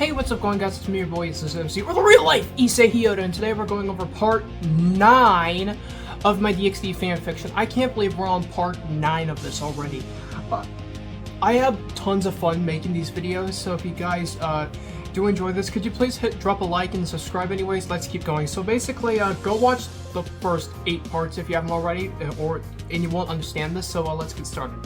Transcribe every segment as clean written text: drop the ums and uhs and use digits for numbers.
Hey, what's up going guys, it's me, your boy, it's MC, or the real life Issei Hyoda, and today we're going over part 9 of my DxD fanfiction. I can't believe we're on part 9 of this already. I have tons of fun making these videos, so if you guys do enjoy this, could you please drop a like and subscribe anyways? Let's keep going. So basically, go watch the first 8 parts if you haven't already, and you won't understand this, so let's get started.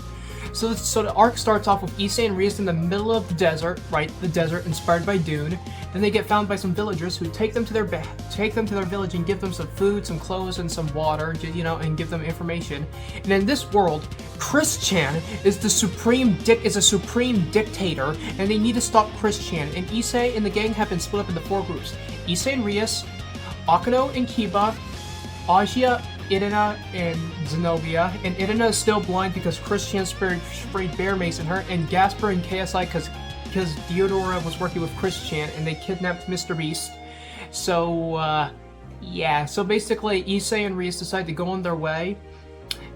So the arc starts off with Issei and Rias in the middle of the desert, right? The desert, inspired by Dune. Then they get found by some villagers who take them to their village and give them some food, some clothes, and some water, you know, and give them information. And in this world, Chris-chan is a supreme dictator, and they need to stop Chris-chan. And Issei and the gang have been split up into 4 groups: Issei and Rias, Akano and Kiba, Asia, Irina, and Zenobia. And Irina is still blind because Chris-chan sprayed bear mace in her, and Gasper and KSI because Diodora was working with Chris-chan and they kidnapped Mr. Beast. So, yeah. So basically, Issei and Rias decide to go on their way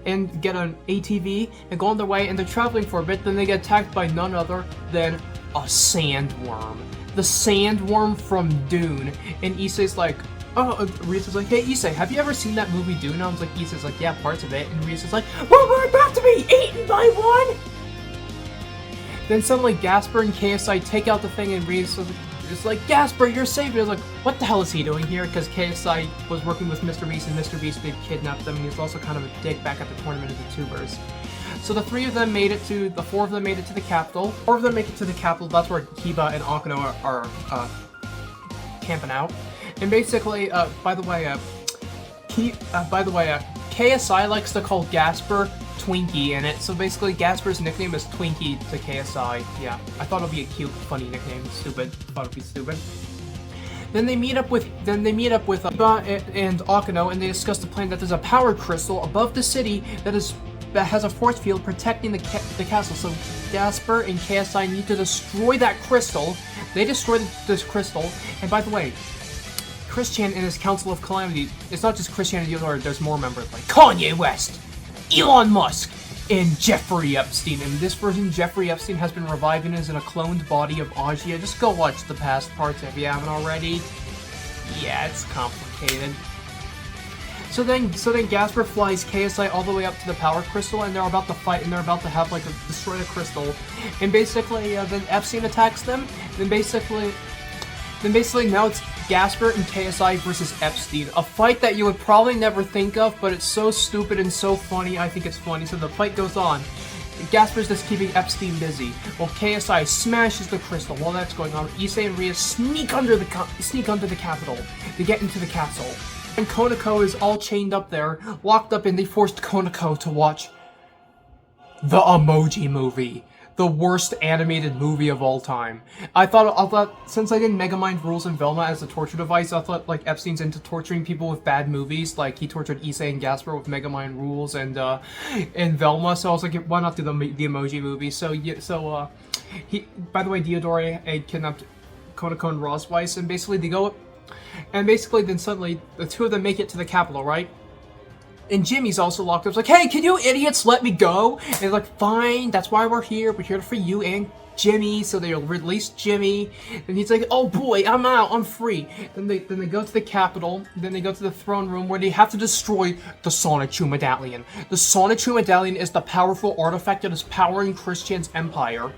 and get an ATV and go on their way, and they're traveling for a bit. Then they get attacked by none other than a sandworm. The sandworm from Dune. And Issei's like, oh, Rias is like, hey Issei, have you ever seen that movie Dune? I was like, Issei's like, yeah, parts of it. And Rias is like, well, we're about to be eaten by one! Then suddenly Gasper and KSI take out the thing, and Rias is like, Gasper, you're safe. And I was like, what the hell is he doing here? Because KSI was working with Mr. Beast, and Mr. Beast did kidnap them, and he was also kind of a dick back at the Tournament of the Tubers. So the 4 of them made it to the capital. 4 of them make it to the capital. That's where Kiba and Akano are camping out. And basically, by the way, KSI likes to call Gasper Twinkie in it. So basically, Gasper's nickname is Twinkie to KSI. Yeah, I thought it'd be a cute, funny nickname. Stupid. Thought it'd be stupid. Then they meet up with Kiba and Akano, and they discuss the plan that there's a power crystal above the city that has a force field protecting the castle. So Gasper and KSI need to destroy that crystal. They destroy this crystal, and by the way, Chris-chan and his Council of Calamity, it's not just Chris-chan and Diodora, there's more members like Kanye West, Elon Musk, and Jeffrey Epstein. In this version, Jeffrey Epstein has been revived and is in a cloned body of Asia. Just go watch the past parts if you haven't already. Yeah, it's complicated. So then Gasper flies KSI all the way up to the power crystal, and they're about to fight, and they're about to have like destroy the crystal. And basically, then Epstein attacks them. Then basically now it's Gasper and KSI versus Epstein. A fight that you would probably never think of, but it's so stupid and so funny, I think it's funny. So the fight goes on. Gasper's just keeping Epstein busy, while KSI smashes the crystal. While that's going on, Issei and Rias sneak under the capital. They get into the castle. And Konako is all chained up there, locked up, and they forced Konako to watch the Emoji Movie. The worst animated movie of all time. I thought since I did Megamind Rules and Velma as a torture device, I thought like Epstein's into torturing people with bad movies. Like he tortured Issei and Gasper with Megamind Rules and Velma. So I was like, why not do the Emoji Movie? So yeah, he, by the way, Diodora had kidnapped Konako and Rosweiss, and basically they go, and basically then suddenly the 2 of them make it to the capital, right? And Jimmy's also locked up. It's like, hey, can you idiots let me go? And they're like, fine, that's why we're here. We're here for you and Jimmy. So they release Jimmy. And he's like, oh boy, I'm out, I'm free. Then they go to the capital. Then they go to the throne room where they have to destroy the Sonichu Medallion. The Sonichu Medallion is the powerful artifact that is powering Chris-chan's empire.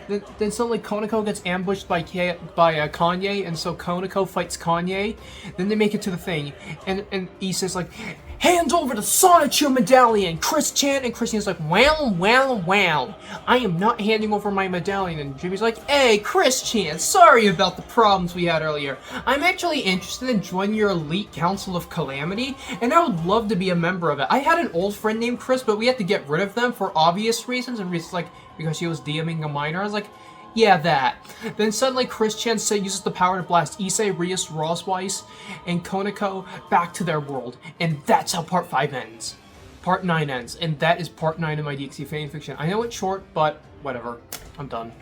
Then suddenly Konako gets ambushed by Kanye, and so Konako fights Kanye. Then they make it to the thing, and Issei's like, hand over the Sonichu Medallion, Chris-chan, and Chris-chan's like, well, I am not handing over my medallion. And Jimmy's like, hey, Chris-chan, sorry about the problems we had earlier. I'm actually interested in joining your elite Council of Calamity, and I would love to be a member of it. I had an old friend named Chris, but we had to get rid of them for obvious reasons, and Rias like, because she was DMing a minor. I was like, yeah, that. Then suddenly Chris-chan uses the power to blast Issei, Rias, Rosweiss, and Konako back to their world. And that's how part 5 ends. Part 9 ends. And that is part 9 of my DxD fanfiction. I know it's short, but whatever. I'm done.